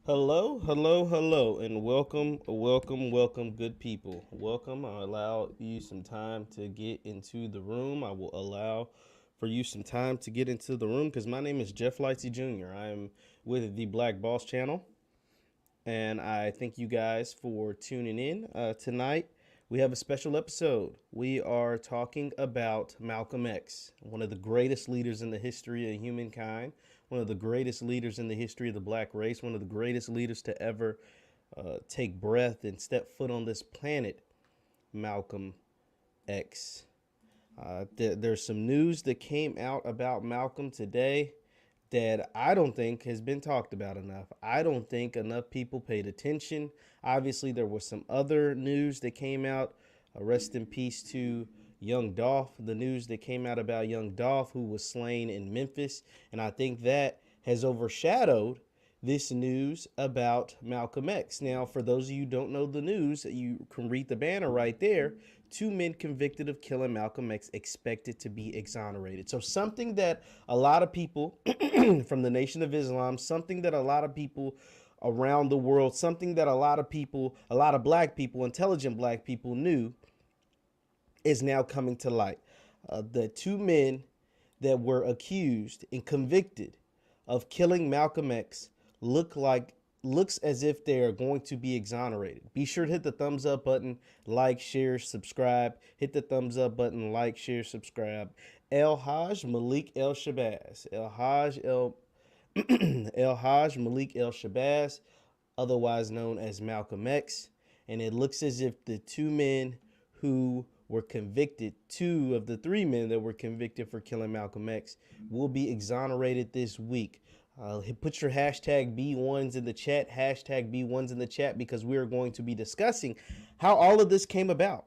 Hello, hello, hello, and welcome, welcome, welcome, good people. Welcome. I'll allow you some time to get into the room. I will allow for you some time to get into the room because my name is Jeff Lightsy Jr. I am with the Black Boss channel, and I thank you guys for tuning in. Tonight, we have a special episode. We are talking about Malcolm X, one of the greatest leaders in the history of humankind, one of the greatest leaders in the history of the black race, one of the greatest leaders to ever take breath and step foot on this planet, Malcolm X. There's some news that came out about Malcolm today that I don't think has been talked about enough. I don't think enough people paid attention. Obviously, there was some other news that came out. Rest in peace to young Dolph. The news that came out about young Dolph, who was slain in Memphis. And I think that has overshadowed this news about Malcolm X. Now, for those of you who don't know the news, you can read the banner right there. 2 men convicted of killing Malcolm X expected to be exonerated. So something that a lot of people from the Nation of Islam, something that a lot of people around the world, something that a lot of people, a lot of black people, intelligent black people knew is now coming to light. The 2 men that were accused and convicted of killing Malcolm X looks as if they are going to be exonerated. Be sure to hit the thumbs up button, like, share, subscribe. Hit the thumbs up button, like, share, subscribe. El Haj Malik El Shabazz. El Haj Malik El Shabazz, otherwise known as Malcolm X. And it looks as if the 2 men who were convicted, 2 of the 3 men that were convicted for killing Malcolm X, will be exonerated this week. Put your hashtag B1s in the chat, hashtag B1s in the chat, because we are going to be discussing how all of this came about.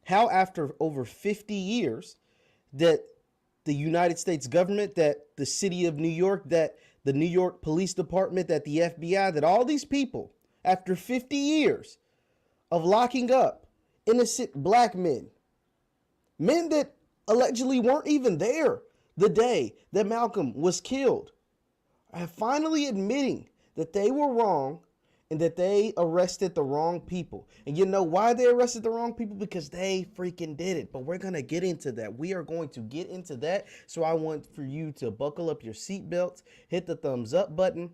How after over 50 years that the United States government, that the city of New York, that the New York Police Department, that the FBI, that all these people, after 50 years of locking up innocent black men, men that allegedly weren't even there the day that Malcolm was killed, are finally admitting that they were wrong and that they arrested the wrong people. And you know why they arrested the wrong people? Because they freaking did it. But we're going to get into that. We are going to get into that. So I want for you to buckle up your seatbelts, hit the thumbs up button,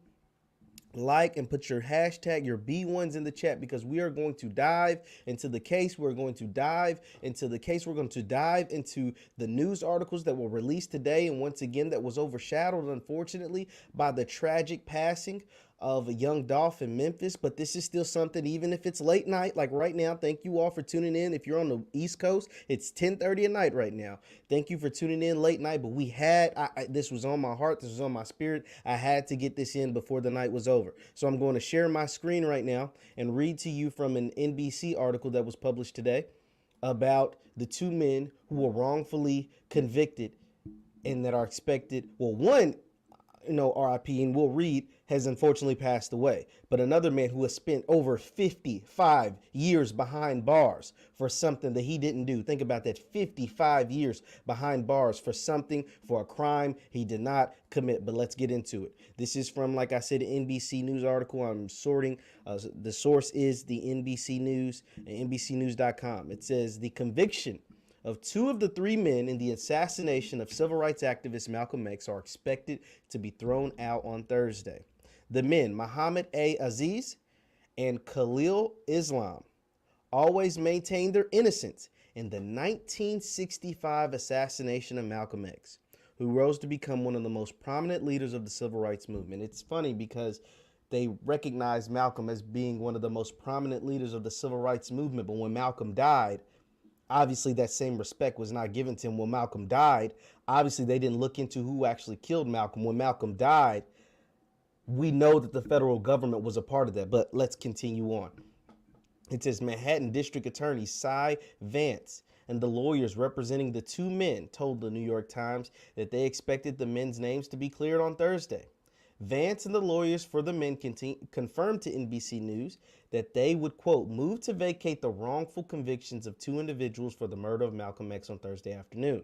like, and put your hashtag, your B1s in the chat, because we are going to dive into the case. We're going to dive into the case. We're going to dive into the news articles that were released today. And once again, that was overshadowed, unfortunately, by the tragic passing of a young Dolph in Memphis. But this is still something, even if it's late night, like right now. Thank you all for tuning in. If you're on the East Coast, it's 10:30 at night right now. Thank you for tuning in late night. But we had, this was on my heart. This was on my spirit. I had to get this in before the night was over. So I'm going to share my screen right now and read to you from an NBC article that was published today about the 2 men who were wrongfully convicted and that are expected, well, one, RIP, and we'll read, has unfortunately passed away. But another man who has spent over 55 years behind bars for something that he didn't do. Think about that, 55 years behind bars for something, for a crime he did not commit. But let's get into it. This is from, like I said, an NBC News article. I'm sorting. The source is the NBC News, NBCnews.com. It says the conviction of 2 of the 3 men in the assassination of civil rights activist Malcolm X are expected to be thrown out on Thursday. The men, Muhammad A. Aziz and Khalil Islam, always maintained their innocence in the 1965 assassination of Malcolm X, who rose to become one of the most prominent leaders of the civil rights movement. It's funny because they recognized Malcolm as being one of the most prominent leaders of the civil rights movement, but when Malcolm died, obviously that same respect was not given to him. When Malcolm died, obviously they didn't look into who actually killed Malcolm. When Malcolm died, we know that the federal government was a part of that, but let's continue on. It says Manhattan District Attorney Cy Vance and the lawyers representing the 2 men told the New York Times that they expected the men's names to be cleared on Thursday. Vance and the lawyers for the men confirmed to NBC News that they would, quote, move to vacate the wrongful convictions of 2 individuals for the murder of Malcolm X on Thursday afternoon.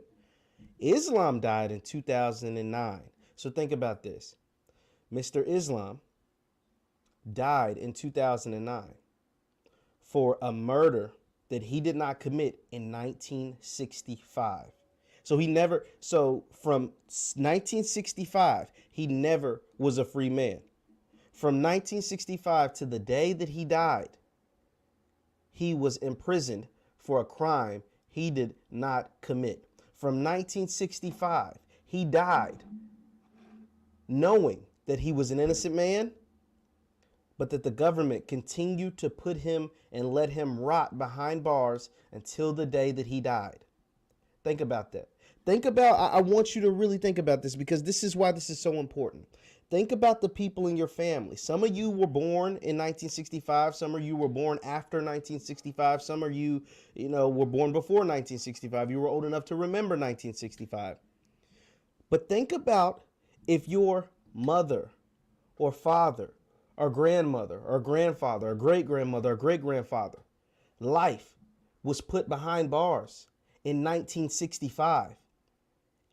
Islam died in 2009. So think about this. Mr. Islam died in 2009 for a murder that he did not commit in 1965. So from 1965, he never was a free man. From 1965 to the day that he died, he was imprisoned for a crime he did not commit. From 1965, he died knowing that he was an innocent man, but that the government continued to put him and let him rot behind bars until the day that he died. Think about that. I want you to really think about this, because this is why this is so important. Think about the people in your family. Some of you were born in 1965. Some of you were born after 1965. Some of you, were born before 1965. You were old enough to remember 1965. But think about if your mother or father or grandmother or grandfather or great-grandmother or great-grandfather life was put behind bars in 1965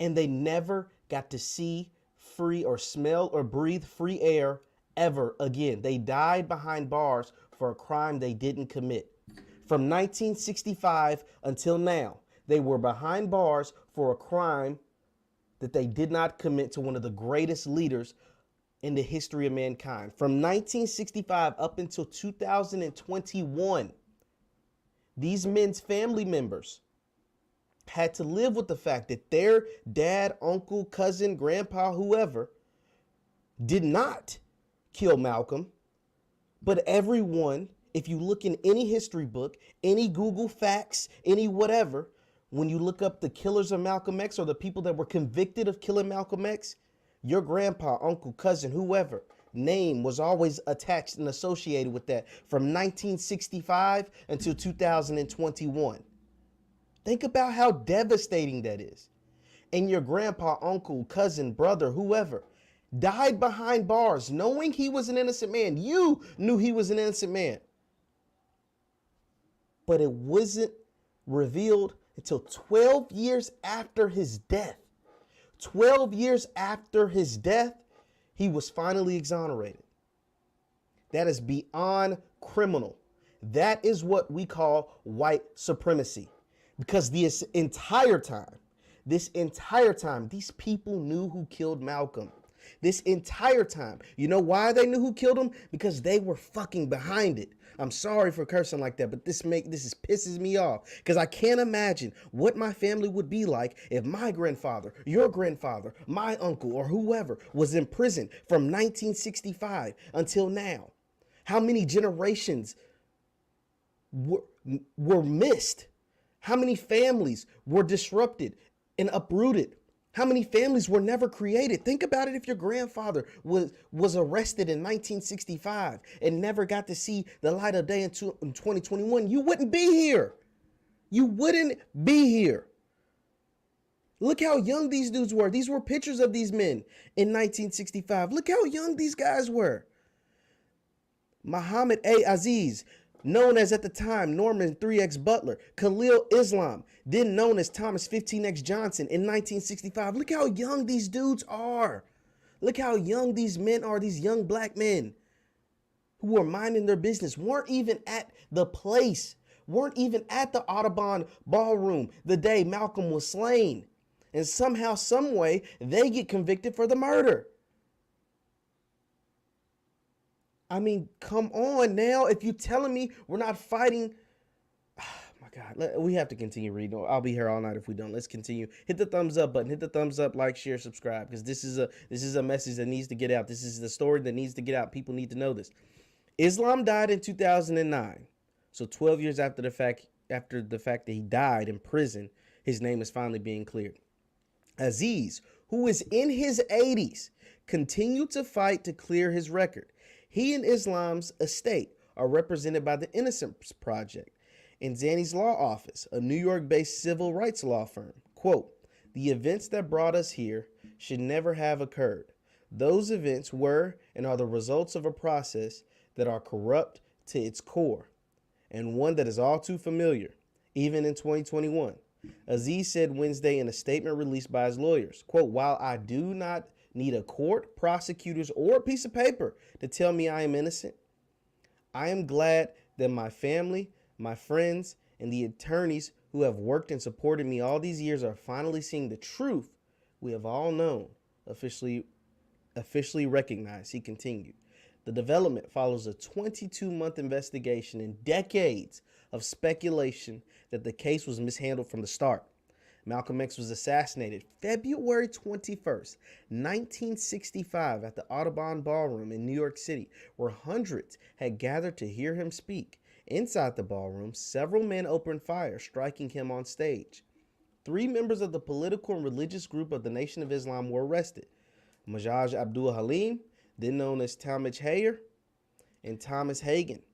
and they never got to see free or smell or breathe free air ever again. They died behind bars for a crime they didn't commit. From 1965 until now, they were behind bars for a crime that they did not commit to one of the greatest leaders in the history of mankind. From 1965 up until 2021, these men's family members had to live with the fact that their dad, uncle, cousin, grandpa, whoever did not kill Malcolm. But everyone, if you look in any history book, any Google facts, any whatever, when you look up the killers of Malcolm X or the people that were convicted of killing Malcolm X, your grandpa, uncle, cousin, whoever, name was always attached and associated with that from 1965 until 2021. Think about how devastating that is. And your grandpa, uncle, cousin, brother, whoever died behind bars knowing he was an innocent man. You knew he was an innocent man. But it wasn't revealed until 12 years after his death. 12 years after his death, he was finally exonerated. That is beyond criminal. That is what we call white supremacy. Because this entire time, these people knew who killed Malcolm. This entire time. You know why they knew who killed him? Because they were fucking behind it. I'm sorry for cursing like that, but this pisses me off. Because I can't imagine what my family would be like if my grandfather, your grandfather, my uncle, or whoever was in prison from 1965 until now. How many generations were missed? How many families were disrupted and uprooted? How many families were never created? Think about it. If your grandfather was arrested in 1965 and never got to see the light of day in 2021, you wouldn't be here. You wouldn't be here. Look how young these dudes were. These were pictures of these men in 1965. Look how young these guys were. Muhammad A. Aziz, known as at the time Norman 3X Butler, Khalil Islam, then known as Thomas 15X Johnson in 1965. Look how young these dudes are. Look how young these men are, these young black men who were minding their business, weren't even at the place, weren't even at the Audubon ballroom the day Malcolm was slain. And somehow, some way, they get convicted for the murder. I mean, come on now. If you're telling me we're not fighting, oh my God, we have to continue reading. I'll be here all night if we don't. Let's continue. Hit the thumbs up button. Hit the thumbs up, like, share, subscribe, because this is a message that needs to get out. This is the story that needs to get out. People need to know this. Islam died in 2009, so 12 years after the fact that he died in prison, his name is finally being cleared. Aziz, who is in his 80s, continued to fight to clear his record. He and Islam's estate are represented by the Innocence Project and Zanny's Law Office, a New York-based civil rights law firm. Quote, "The events that brought us here should never have occurred. Those events were and are the results of a process that are corrupt to its core, and one that is all too familiar, even in 2021. Aziz said Wednesday in a statement released by his lawyers. Quote, "While I do not need a court, prosecutors, or a piece of paper to tell me I am innocent, I am glad that my family, my friends, and the attorneys who have worked and supported me all these years are finally seeing the truth we have all known, officially recognized," he continued. The development follows a 22-month investigation and decades of speculation that the case was mishandled from the start. Malcolm X was assassinated February 21st, 1965 at the Audubon Ballroom in New York City, where hundreds had gathered to hear him speak. Inside the ballroom, several men opened fire, striking him on stage. 3 members of the political and religious group of the Nation of Islam were arrested: Majaj Abdul Halim, then known as Talmadge Hayer, and Thomas Hagen.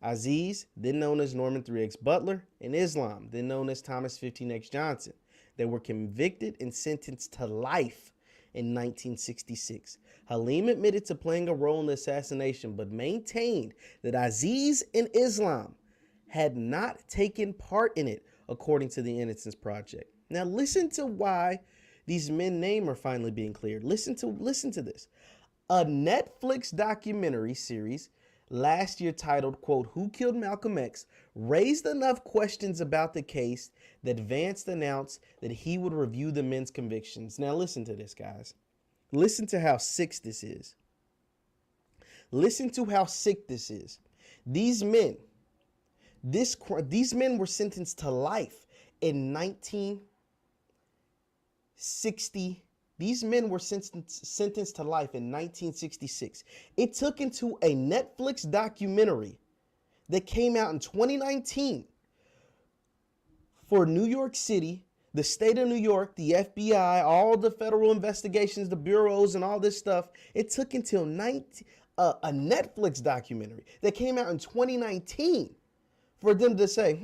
Aziz, then known as Norman 3X Butler, and Islam, then known as Thomas 15X Johnson. They were convicted and sentenced to life in 1966. Halim admitted to playing a role in the assassination, but maintained that Aziz and Islam had not taken part in it, according to the Innocence Project. Now listen to why these men's names are finally being cleared. Listen to this. A Netflix documentary series last year titled, quote, "Who Killed Malcolm X?" raised enough questions about the case that Vance announced that he would review the men's convictions. Now listen to this, guys. Listen to how sick this is. Listen to how sick this is. These men were sentenced to life in 1960. These men were sentenced to life in 1966. It took into a Netflix documentary that came out in 2019 for New York City, the state of New York, the FBI, all the federal investigations, the bureaus, and all this stuff. It took until a Netflix documentary that came out in 2019 for them to say,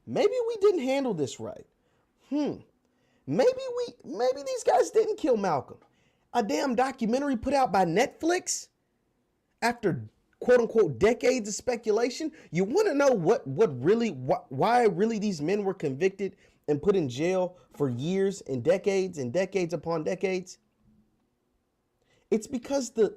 maybe we didn't handle this right. Maybe these guys didn't kill Malcolm. A damn documentary put out by Netflix after quote unquote decades of speculation. You want to know why really these men were convicted and put in jail for years and decades upon decades? It's because the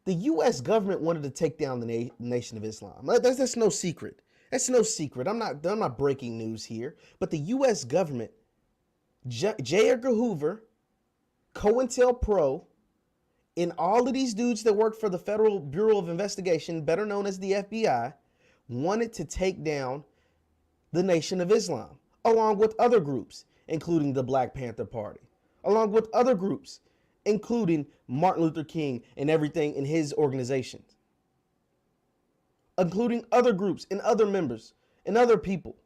U.S. government wanted to take down the Nation of Islam. That's no secret. That's no secret. I'm not breaking news here. But the U.S. government, J. Edgar Hoover, COINTELPRO, and all of these dudes that work for the Federal Bureau of Investigation, better known as the FBI, wanted to take down the Nation of Islam, along with other groups, including the Black Panther Party, along with other groups, including Martin Luther King and everything in his organizations, including other groups and other members and other people.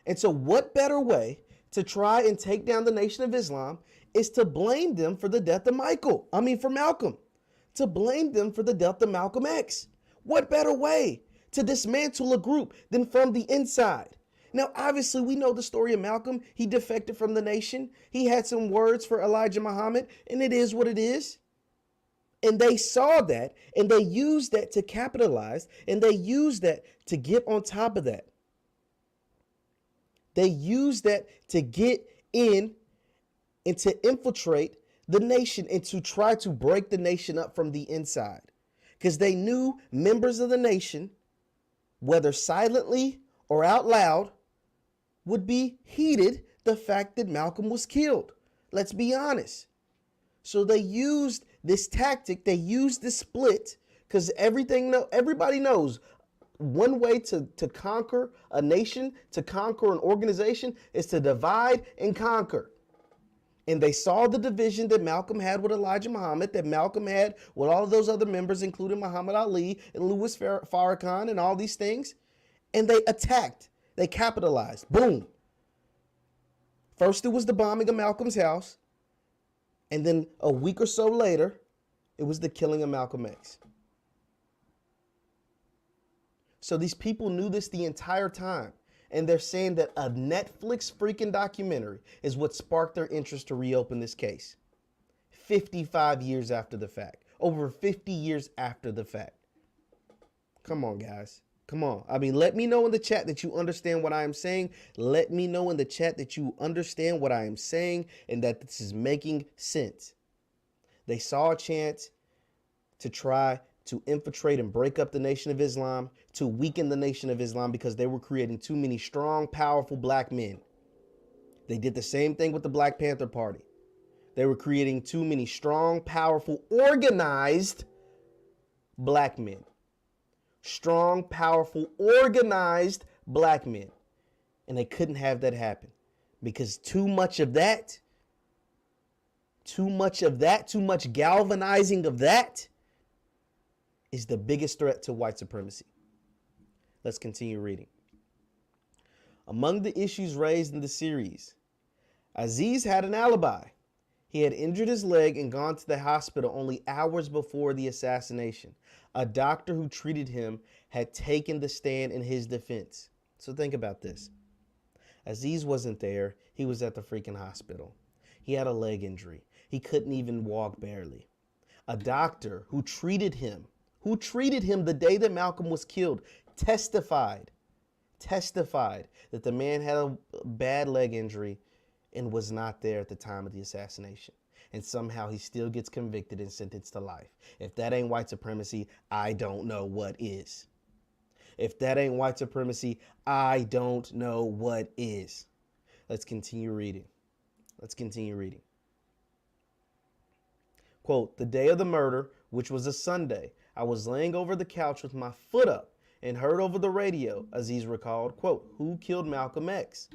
And so what better way to try and take down the Nation of Islam is to blame them for the death of Malcolm, to blame them for the death of Malcolm X. What better way to dismantle a group than from the inside? Now, obviously, we know the story of Malcolm. He defected from the nation. He had some words for Elijah Muhammad, and it is what it is. And they saw that, and they used that to capitalize, and they used that to get on top of that. They used that to get in and to infiltrate the nation and to try to break the nation up from the inside. Because they knew members of the nation, whether silently or out loud, would be heated the fact that Malcolm was killed. Let's be honest. So they used this tactic. They used this split because everybody knows one way to conquer a nation, to conquer an organization, is to divide and conquer. And they saw the division that Malcolm had with Elijah Muhammad, that Malcolm had with all of those other members, including Muhammad Ali and Louis Farrakhan and all these things. And they attacked. They capitalized. Boom. First, it was the bombing of Malcolm's house. And then a week or so later, it was the killing of Malcolm X. So these people knew this the entire time. And they're saying that a Netflix freaking documentary is what sparked their interest to reopen this case. 55 years after the fact. Over 50 years after the fact. Come on, guys. Come on. I mean, let me know in the chat that you understand what I am saying. Let me know in the chat that you understand what I am saying and that this is making sense. They saw a chance to try to infiltrate and break up the Nation of Islam, to weaken the Nation of Islam because they were creating too many strong, powerful black men. They did the same thing with the Black Panther Party. They were creating too many strong, powerful, organized black men. Strong, powerful, organized black men. And they couldn't have that happen because too much galvanizing of that is the biggest threat to white supremacy. Let's continue reading. Among the issues raised in the series, Aziz had an alibi. He had injured his leg and gone to the hospital only hours before the assassination. A doctor who treated him had taken the stand in his defense. So think about this. Aziz wasn't there. He was at the freaking hospital. He had a leg injury. He couldn't even walk barely. A doctor who treated him the day that Malcolm was killed, testified that the man had a bad leg injury and was not there at the time of the assassination. And somehow he still gets convicted and sentenced to life. If that ain't white supremacy, I don't know what is. If that ain't white supremacy, I don't know what is. Let's continue reading. Quote, the day of the murder, which was a Sunday, I was laying over the couch with my foot up and heard over the radio, Aziz recalled, quote, who killed Malcolm X?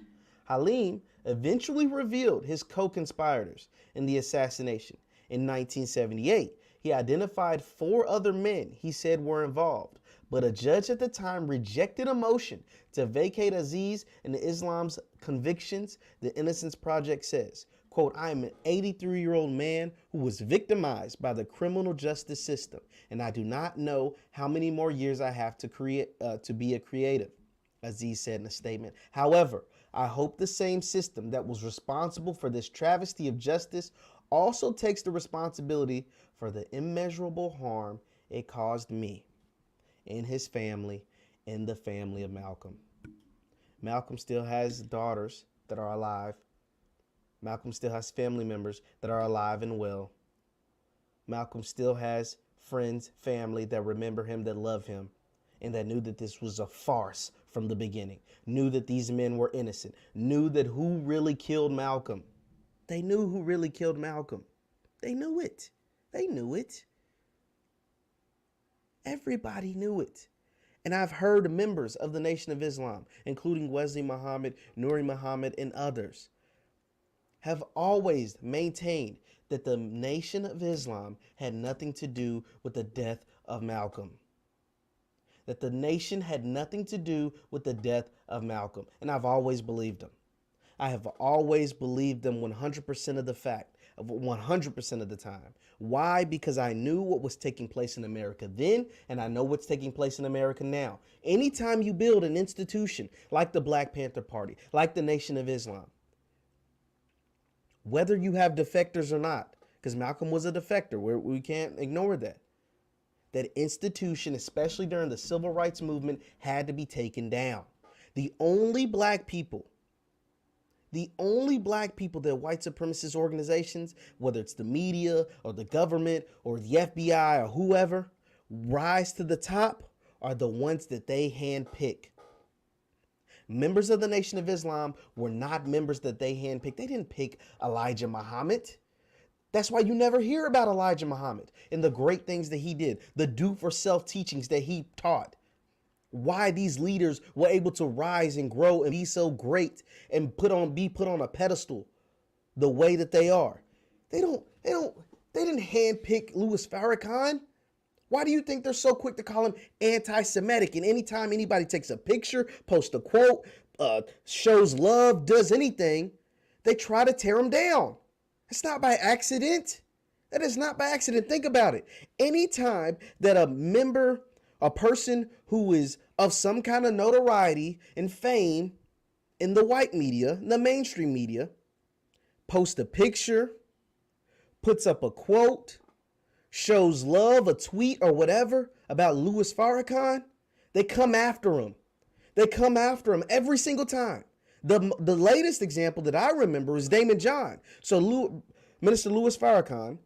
Halim eventually revealed his co-conspirators in the assassination. In 1978, he identified 4 other men he said were involved, but a judge at the time rejected a motion to vacate Aziz and Islam's convictions, the Innocence Project says. Quote, I am an 83-year-old man who was victimized by the criminal justice system, and I do not know how many more years I have to be a creative, Aziz said in a statement. However, I hope the same system that was responsible for this travesty of justice also takes the responsibility for the immeasurable harm it caused me and his family and the family of Malcolm. Malcolm still has daughters that are alive. Malcolm still has family members that are alive and well. Malcolm still has friends, family that remember him, that love him, and that knew that this was a farce from the beginning, knew that these men were innocent, knew that who really killed Malcolm. They knew who really killed Malcolm. They knew it. They knew it. Everybody knew it. And I've heard members of the Nation of Islam, including Wesley Muhammad, Nuri Muhammad, and others, have always maintained that the Nation of Islam had nothing to do with the death of Malcolm. That the nation had nothing to do with the death of Malcolm. And I've always believed them. I have always believed them 100% of the fact, 100% of the time. Why? Because I knew what was taking place in America then, and I know what's taking place in America now. Anytime you build an institution like the Black Panther Party, like the Nation of Islam, whether you have defectors or not, because Malcolm was a defector, we can't ignore that. That institution, especially during the civil rights movement, had to be taken down. The only black people that white supremacist organizations, whether it's the media or the government or the FBI or whoever, rise to the top are the ones that they handpick. Members of the Nation of Islam were not members that they handpicked. They didn't pick Elijah Muhammad. That's why you never hear about Elijah Muhammad and the great things that he did, the do for self teachings that he taught. Why these leaders were able to rise and grow and be so great and be put on a pedestal the way that they are. They didn't handpick Louis Farrakhan. Why do you think they're so quick to call him anti-Semitic? And anytime anybody takes a picture, posts a quote, shows love, does anything, they try to tear him down. It's not by accident. That is not by accident. Think about it. Anytime that a person who is of some kind of notoriety and fame in the white media, the mainstream media, posts a picture, puts up a quote, shows love, a tweet or whatever about Louis Farrakhan, they come after him. They come after him every single time. The latest example that I remember is Damon John. So Minister Louis Farrakhan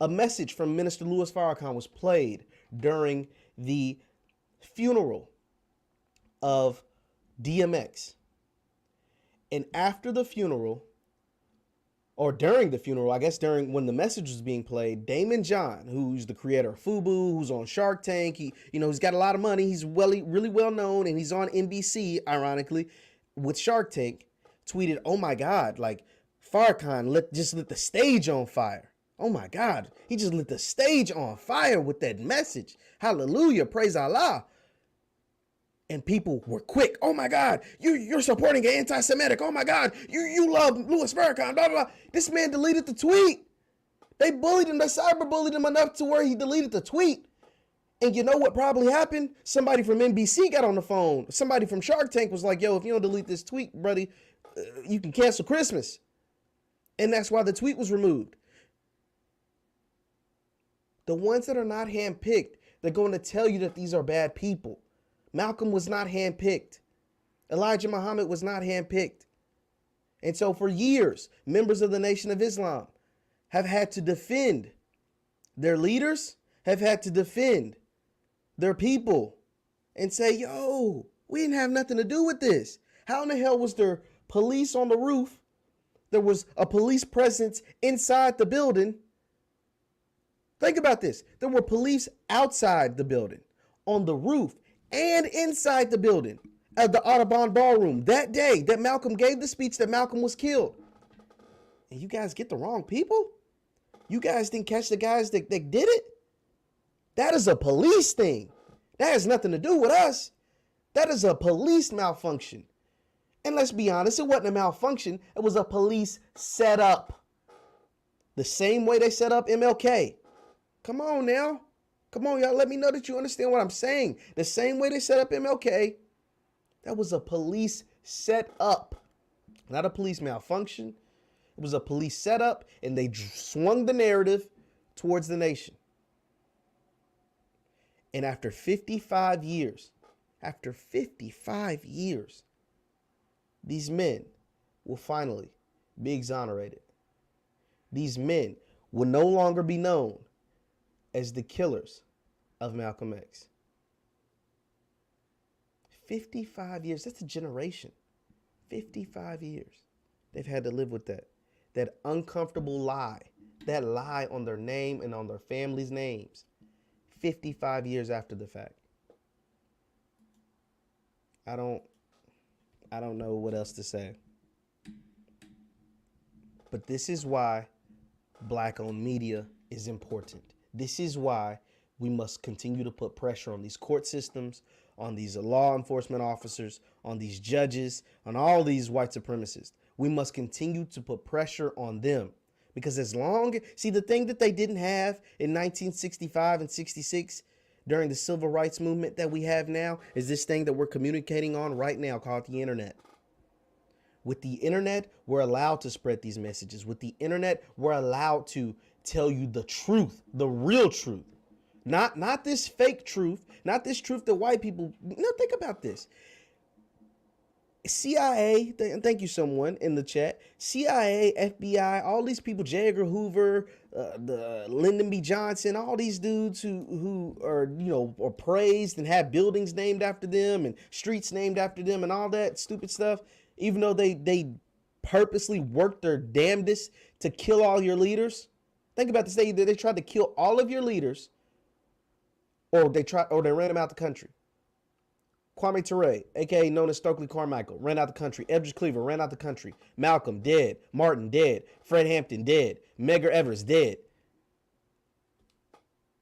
A message from Minister Louis Farrakhan was played during the funeral of DMX. And after the funeral, or during the funeral, I guess during when the message was being played, Damon John, who's the creator of FUBU, who's on Shark Tank, he's got a lot of money, he's really well known, and he's on NBC, ironically, with Shark Tank, tweeted, "Oh my God, like Farrakhan just lit the stage on fire. Oh my God, he just lit the stage on fire with that message. Hallelujah, praise Allah." And people were quick. "Oh my God, you're supporting an anti-Semitic. Oh my God, you love Louis Farrakhan, blah, blah, blah." This man deleted the tweet. They bullied him, they cyber bullied him enough to where he deleted the tweet. And you know what probably happened? Somebody from NBC got on the phone. Somebody from Shark Tank was like, "Yo, if you don't delete this tweet, buddy, you can cancel Christmas." And that's why the tweet was removed. The ones that are not handpicked, they're going to tell you that these are bad people. Malcolm was not handpicked. Elijah Muhammad was not handpicked. And so for years, members of the Nation of Islam have had to defend their leaders, have had to defend their people and say, "Yo, we didn't have nothing to do with this." How in the hell was there police on the roof? There was a police presence inside the building. Think about this. There were police outside the building, on the roof, and inside the building at the Audubon Ballroom that day that Malcolm gave the speech that Malcolm was killed. And you guys get the wrong people? You guys didn't catch the guys that did it? That is a police thing. That has nothing to do with us. That is a police malfunction. And let's be honest, it wasn't a malfunction. It was a police setup. The same way they set up MLK. Come on now. Come on, y'all. Let me know that you understand what I'm saying. The same way they set up MLK, that was a police setup, not a police malfunction. It was a police setup, and they swung the narrative towards the nation. And after 55 years, these men will finally be exonerated. These men will no longer be known as the killers of Malcolm X. 55 years, that's a generation. 55 years. They've had to live with that uncomfortable lie, that lie on their name and on their family's names. 55 years after the fact. I don't know what else to say. But this is why Black-owned media is important. This is why we must continue to put pressure on these court systems, on these law enforcement officers, on these judges, on all these white supremacists. We must continue to put pressure on them. Because the thing that they didn't have in 1965 and 66 during the civil rights movement that we have now is this thing that we're communicating on right now called the internet. With the internet, we're allowed to spread these messages. With the internet, we're allowed to tell you the truth, the real truth. Not this fake truth, not this truth that white people, think about this. CIA, thank you someone in the chat, CIA, FBI, all these people, J. Edgar Hoover, the Lyndon B. Johnson, all these dudes who are, are praised and have buildings named after them and streets named after them and all that stupid stuff, even though they purposely worked their damnedest to kill all your leaders. Think about this, they tried to kill all of your leaders, or they ran them out the country. Kwame Ture, aka known as Stokely Carmichael, ran out the country. Edward Cleaver ran out the country. Malcolm dead. Martin dead. Fred Hampton dead. Medgar Evers dead.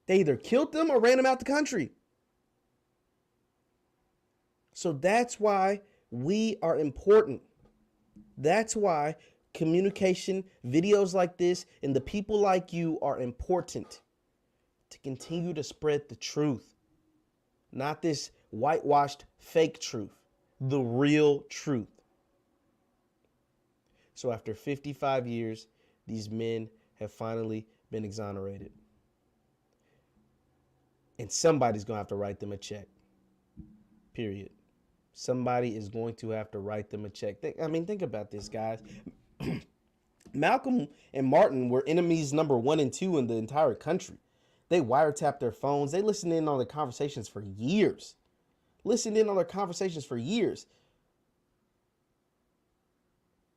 They either killed them or ran them out the country. So that's why we are important. That's why communication, videos like this, and the people like you are important to continue to spread the truth. Not this whitewashed fake truth, the real truth. So after 55 years, these men have finally been exonerated. And somebody's going to have to write them a check. Period. Somebody is going to have to write them a check. Think about this, guys. Malcolm and Martin were enemies number 1 and 2 in the entire country. They wiretapped their phones. They listened in on their conversations for years. Listened in on their conversations for years.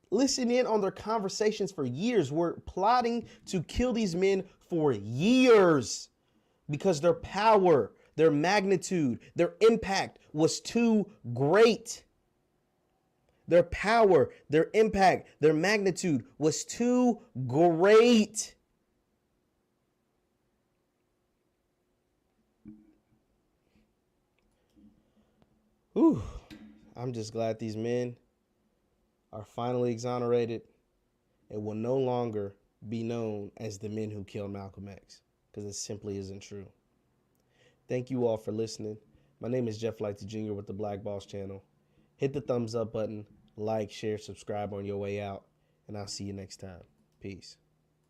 Listened in on their conversations for years. Were plotting to kill these men for years because their power, their magnitude, their impact was too great. Their power, their impact, their magnitude was too great. Whew. I'm just glad these men are finally exonerated and will no longer be known as the men who killed Malcolm X, because it simply isn't true. Thank you all for listening. My name is Jeff Lightsy Jr. with the Black Boss Channel. Hit the thumbs up button, like, share, subscribe on your way out, and I'll see you next time. Peace.